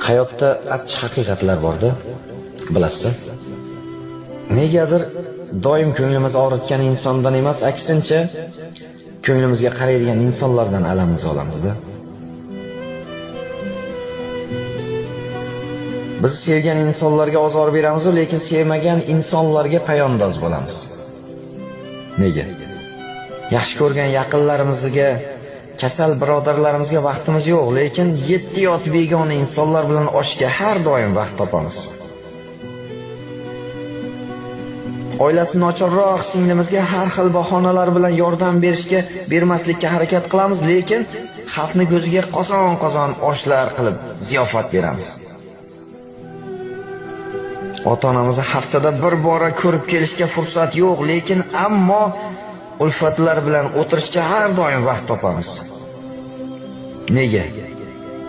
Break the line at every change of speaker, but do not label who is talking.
Hayotda achchiq haqiqatlar borda, bilasiz. Negadir doim ko'nglimiz og'ritgan insondan emas, aksincha ko'nglimizga qaraydigan insonlardan alamimizni olamizda. Biz sevgan insonlarga ozor beramiz, lekin sevmagan insonlarga poyandoz bo'lamiz. Nega? Yaxshi ko'rgan yaqinlarimizga, kasal birodarlarimizga vaqtimiz yo'q, lekin 7 yot begona insonlar bilan oshga har doim vaqt topamiz. Oilasi nochorroq singlimizga har xil bahonalar bilan yordam bermaslikka harakat qilamiz, lekin xalqni ko'ziga qozon-qozon oshlar qilib ziyofat beramiz. Ota-onamizni haftada bir bora ko'rib kelishga fursat yo'q, lekin ammo ulfatlar bilan o'tirishga har doim vaqt topamiz. Nega?